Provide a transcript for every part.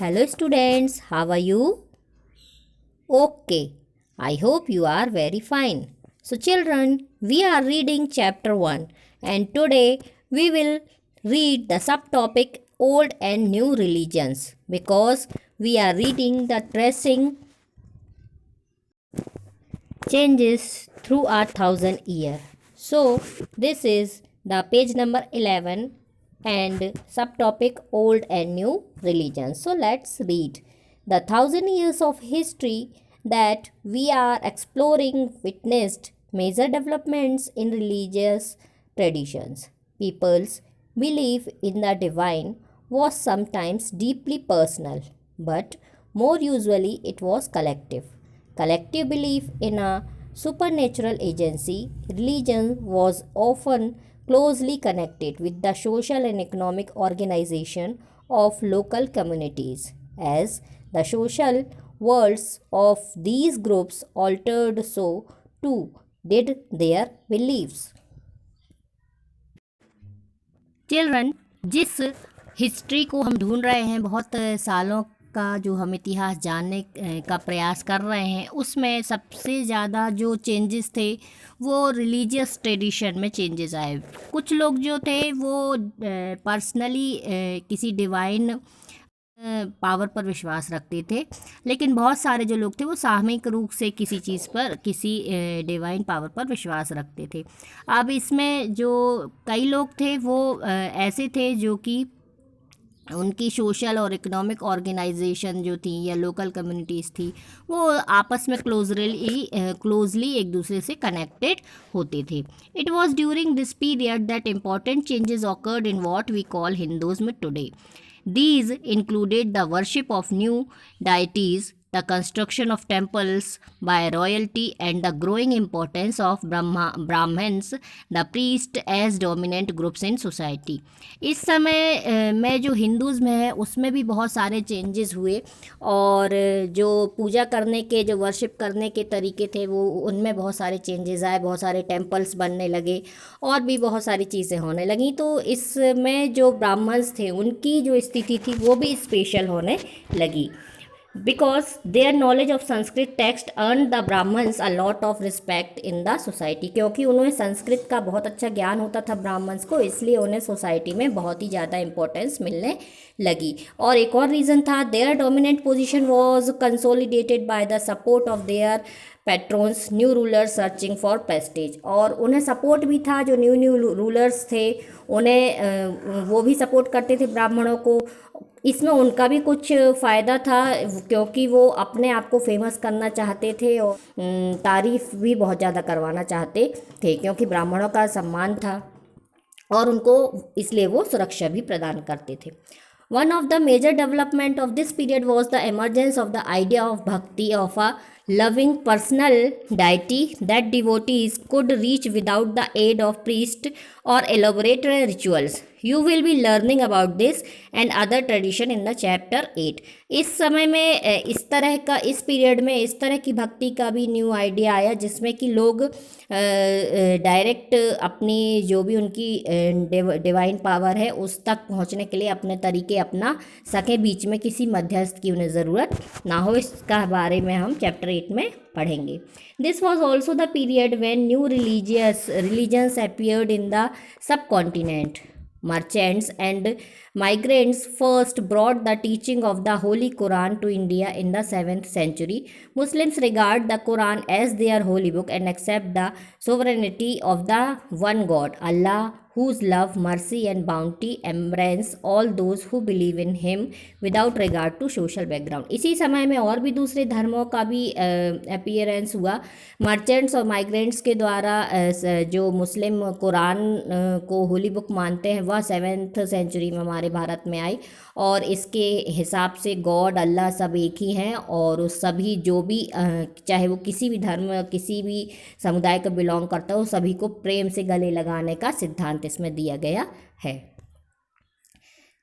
Hello students, how are you? Okay, I hope you are very fine. So children, we are reading chapter 1 and today we will read the subtopic Old and New Religions because we are reading the tracing changes throughout thousand year. So this is the page number 11 and subtopic Old and New Religions. So let's read. The 1,000 years of history that we are exploring witnessed major developments in religious traditions. People's belief in the divine was sometimes deeply personal, but more usually it was collective. Collective belief in a supernatural agency, religion was often closely connected with the social and economic organization of local communities. As the social worlds of these groups altered, so too did their beliefs. Children, जिस history को हम ढूंढ रहे हैं, बहुत सालों का जो हम इतिहास जानने का प्रयास कर रहे हैं, उसमें सबसे ज़्यादा जो चेंजेस थे वो रिलीजियस ट्रेडिशन में चेंजेस आए. कुछ लोग जो थे वो पर्सनली किसी डिवाइन पावर पर विश्वास रखते थे, लेकिन बहुत सारे जो लोग थे वो सामूहिक रूप से किसी चीज़ पर, किसी डिवाइन पावर पर विश्वास रखते थे. अब इसमें जो कई लोग थे वो ऐसे थे जो कि उनकी सोशल और इकोनॉमिक ऑर्गेनाइजेशन जो थी या लोकल कम्युनिटीज़ थी वो आपस में क्लोजली एक दूसरे से कनेक्टेड होते थे. It was during this period that important changes occurred in what we call Hinduism today. These included the worship of new deities, the construction of temples by royalty, and the growing importance of Brahmins, the priest, as dominant groups in society. इस समय में जो हिंदुज़्म है उसमें भी बहुत सारे changes हुए और जो पूजा करने के, जो वर्शिप करने के तरीके थे वो उनमें बहुत सारे चेंजेस आए, बहुत सारे टेम्पल्स बनने लगे और भी बहुत सारी चीज़ें होने लगी. तो इसमें जो ब्राह्मण्स थे उनकी जो स्थिति थी वो भी स्पेशल होने लगी. Because their knowledge of Sanskrit text earned the Brahmins a lot of respect in the society. क्योंकि उन्हें संस्कृत का बहुत अच्छा ज्ञान होता था ब्राह्मण्स को, इसलिए उन्हें सोसाइटी में बहुत ही ज़्यादा इंपॉर्टेंस मिलने लगी. और एक और रीज़न था, their dominant position was consolidated by the support of their patrons, new rulers searching for prestige. और उन्हें सपोर्ट भी था, जो न्यू रूलर्स थे उन्हें वो भी सपोर्ट करते थे ब्राह्मणों को. इसमें उनका भी कुछ फ़ायदा था क्योंकि वो अपने आप को फेमस करना चाहते थे और तारीफ़ भी बहुत ज़्यादा करवाना चाहते थे क्योंकि ब्राह्मणों का सम्मान था और उनको इसलिए वो सुरक्षा भी प्रदान करते थे. One of the major development of this period was the emergence of the idea of bhakti, of a loving personal deity that devotees could reach without the aid of priest or elaborate rituals. You will be learning about this and other tradition in the chapter 8. इस समय में इस तरह का, इस period में इस तरह की भक्ति का भी न्यू आइडिया आया जिसमें कि लोग डायरेक्ट अपनी जो भी उनकी डिवाइन पावर है उस तक पहुंचने के लिए अपने तरीके अपना सके, बीच में किसी मध्यस्थ की उन्हें ज़रूरत ना हो. इसका बारे में हम चैप्टर 8 में पढ़ेंगे. This was also the period when new religions appeared in the sub continent. Merchants and migrants first brought the teaching of the Holy Quran to India in the 7th century. Muslims regard the Quran as their holy book and accept the sovereignty of the one God, Allah, whose love, mercy and bounty embrace all those who believe in him without regard to social background. इसी समय में और भी दूसरे धर्मों का भी appearance हुआ. मर्चेंट्स और माइग्रेंट्स के द्वारा जो मुस्लिम कुरान को होली बुक मानते हैं वह 7th सेंचुरी में हमारे भारत में आई और इसके हिसाब से गॉड, अल्लाह सब एक ही हैं और उस सभी जो भी चाहे वो किसी भी धर्म, किसी भी समुदाय को बिलोंग करता हो, सभी को प्रेम से गले लगाने का सिद्धांत इसमें दिया गया है.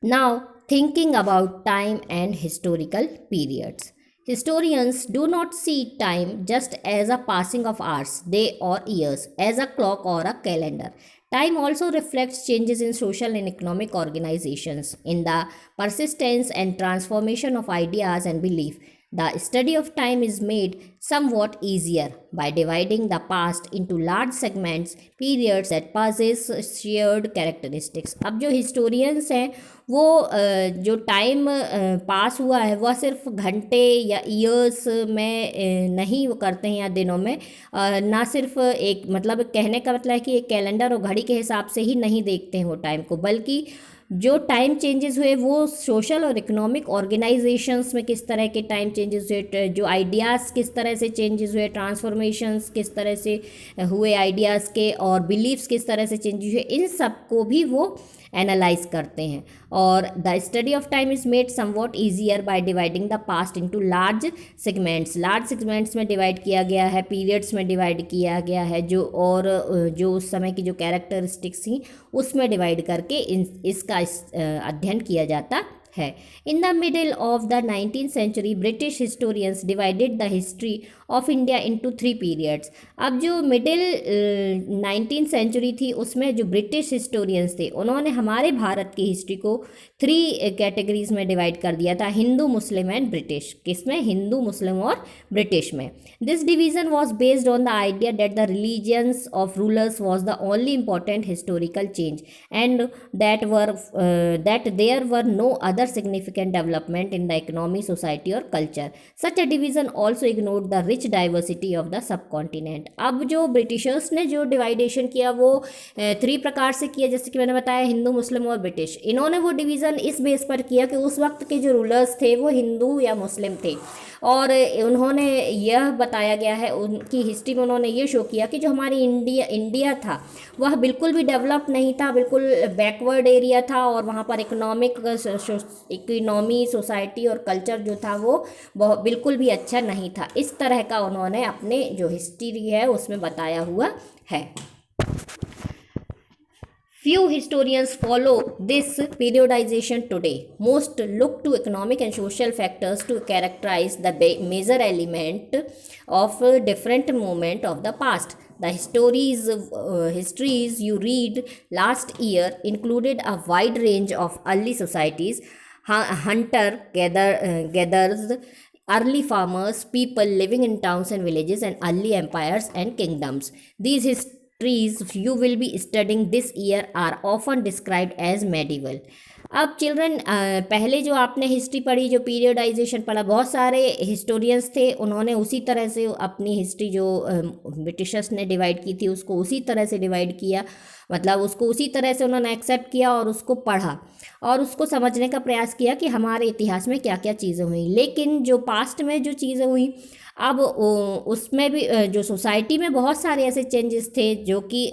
Now thinking about time and historical periods. Historians do not see time just as a passing of hours, day or years, as a clock or a calendar. Time also reflects changes in social and economic organizations, in the persistence and transformation of ideas and belief. The study of time is made somewhat easier by dividing the past into large segments, periods that possess shared characteristics. अब जो historians हैं वो जो time pass हुआ है वह सिर्फ घंटे या ईयर्स में नहीं वो करते हैं या दिनों में, ना सिर्फ एक मतलब कहने का मतलब है कि एक कैलेंडर और घड़ी के हिसाब से ही नहीं देखते हैं वो टाइम को, बल्कि जो टाइम चेंजेस हुए वो सोशल और इकोनॉमिक ऑर्गेनाइजेशंस में किस तरह के टाइम चेंजेस हुए, जो आइडियाज़ किस तरह से चेंजेस हुए, ट्रांसफॉर्मेशंस किस तरह से हुए आइडियाज़ के, और बिलीव्स किस तरह से चेंजेस हुए, इन सब को भी वो एनालाइज करते हैं. और the study of time is made somewhat easier by dividing the past into large segments में डिवाइड किया गया है, पीरियड्स में डिवाइड किया गया है, जो और जो उस समय की जो कैरेक्टरिस्टिक्स थी उसमें डिवाइड करके इसका अध्ययन किया जाता है. In the middle of the 19th century British historians divided the history of India into 3 periods. अब जो मिडिल 19th century थी उसमें जो ब्रिटिश हिस्टोरियंस थे उन्होंने हमारे भारत की हिस्ट्री को 3 कैटेगरीज में डिवाइड कर दिया था, हिंदू, मुस्लिम एंड ब्रिटिश. किसमें? हिंदू, मुस्लिम और ब्रिटिश में. This division was based on the idea that the religions of rulers was the only important historical change and that there were no other significant development in the economy, society or culture. Such a division also ignored the rich diversity of the subcontinent. अब जो Britishers ने जो डिवाइडेशन किया वो 3 प्रकार से किया, जैसे कि मैंने बताया हिंदू, मुस्लिम और ब्रिटिश. इन्होंने वो डिवीज़न इस बेस पर किया कि उस वक्त के जो रूलर्स थे वो हिंदू या मुस्लिम थे, और उन्होंने यह बताया गया है उनकी हिस्ट्री में, उन्होंने ये शो किया कि जो हमारी इंडिया था वह बिल्कुल भी डेवलप नहीं था, बिल्कुल बैकवर्ड एरिया था, और वहाँ पर इकोनॉमी, सोसाइटी और कल्चर जो था वो बिल्कुल भी अच्छा नहीं था. इस तरह का उन्होंने अपने जो हिस्ट्री है उसमें बताया हुआ है. Few historians follow this periodization today. Most look to economic and social factors to characterize the major element of different moment of the past. The histories you read last year included a wide range of early societies, hunter-gatherers, early farmers, people living in towns and villages, and early empires and kingdoms. These histories you will be studying this year are often described as medieval. अब children, पहले जो आपने history पढ़ी, जो periodisation पढ़ा, बहुत सारे historians थे, उन्होंने उसी तरह से अपनी हिस्ट्री जो ब्रिटिशर्स ने डिवाइड की थी उसको उसी तरह से डिवाइड किया, मतलब उसको उसी तरह से उन्होंने एक्सेप्ट किया और उसको पढ़ा और उसको समझने का प्रयास किया कि हमारे इतिहास में क्या क्या चीज़ें हुई. लेकिन जो पास्ट में जो चीज़ें हुई, अब उसमें भी जो सोसाइटी में बहुत सारे ऐसे चेंजेस थे जो कि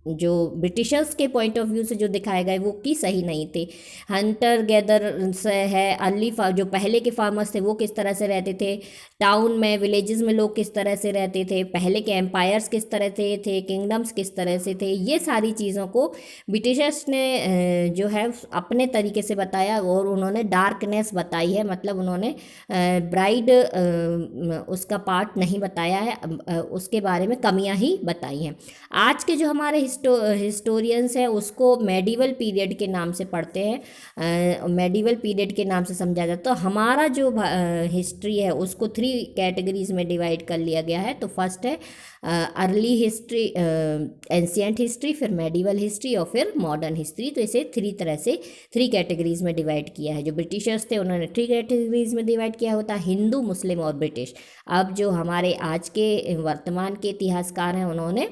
जो ब्रिटिशर्स के पॉइंट ऑफ व्यू से जो दिखाए गए वो कि सही नहीं थे. हंटर गैदर से है, अर्ली जो पहले के फार्मर्स थे वो किस तरह से रहते थे, टाउन में, विलेजेस में लोग किस तरह से रहते थे, पहले के एम्पायर्स किस तरह थे, किंगडम्स किस तरह से थे, ये सारी चीज़ों को ब्रिटिशर्स ने जो है अपने तरीके से बताया और उन्होंने डार्कनेस बताई है, मतलब उन्होंने ब्राइट उसका पार्ट नहीं बताया है, उसके बारे में कमियां ही बताई हैं. आज के जो हमारे हिस्टोरियंस हैं उसको मेडिवल पीरियड के नाम से पढ़ते हैं, मेडिवल पीरियड के नाम से समझा जाता है. तो हमारा जो हिस्ट्री है उसको 3 कैटेगरीज में डिवाइड कर लिया गया है. तो फर्स्ट है अर्ली हिस्ट्री, एंशिएंट हिस्ट्री, फिर मेडिवल हिस्ट्री और फिर मॉडर्न हिस्ट्री. तो इसे 3 कैटेगरीज में डिवाइड किया है. जो ब्रिटिशर्स थे उन्होंने 3 कैटेगरीज में डिवाइड किया होता है, हिंदू, मुस्लिम और ब्रिटिश. अब जो हमारे आज के वर्तमान के इतिहासकार हैं उन्होंने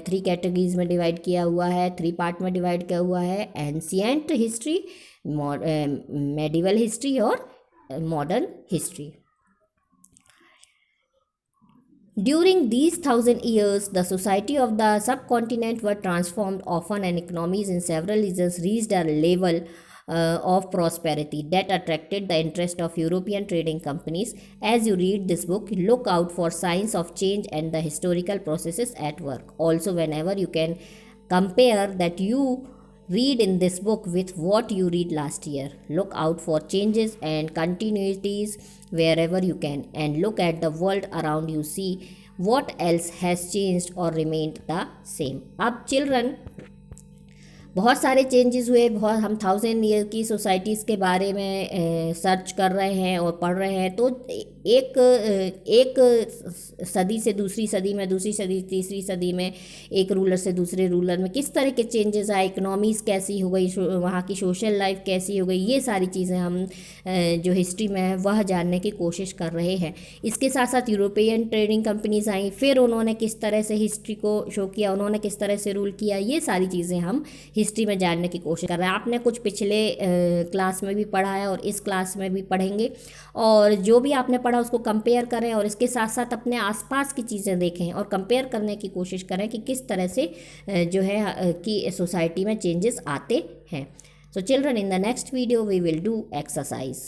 3 कैटेगरीज में डिवाइड किया हुआ है, 3 पार्ट में डिवाइड किया हुआ है, एंशिएंट हिस्ट्री, मेडिवल हिस्ट्री और modern history. During these 1,000 years, the society of the subcontinent were transformed often, and economies in several regions reached a level of prosperity that attracted the interest of European trading companies. As you read this book, look out for signs of change and the historical processes at work. Also, whenever you can compare that, you read in this book with what you read last year. Look out for changes and continuities wherever you can, and look at the world around you. See what else has changed or remained the same. अब children, बहुत सारे changes हुए, बहुत हम 1000 year की societies के बारे में सर्च कर रहे हैं और पढ़ रहे हैं। तो एक सदी से दूसरी सदी में, दूसरी सदी तीसरी सदी में, एक रूलर से दूसरे रूलर में किस तरह के चेंजेस आए, इकोनॉमीज़ कैसी हो गई, वहाँ की सोशल लाइफ कैसी हो गई, ये सारी चीज़ें हम जो हिस्ट्री में है वह जानने की कोशिश कर रहे हैं। इसके साथ साथ यूरोपियन ट्रेडिंग कंपनीज आई, फिर उन्होंने किस तरह से हिस्ट्री को शो किया, उन्होंने किस तरह से रूल किया, ये सारी चीज़ें हम हिस्ट्री में जानने की कोशिश कर रहे हैं। आपने कुछ पिछले क्लास में भी पढ़ा है और इस क्लास में भी पढ़ेंगे, और जो भी आपने पढ़ा उसको कंपेयर करें और इसके साथ साथ अपने आसपास की चीज़ें देखें और कंपेयर करने की कोशिश करें कि किस तरह से जो है कि सोसाइटी में चेंजेस आते हैं। So children, in the next video we will do exercise.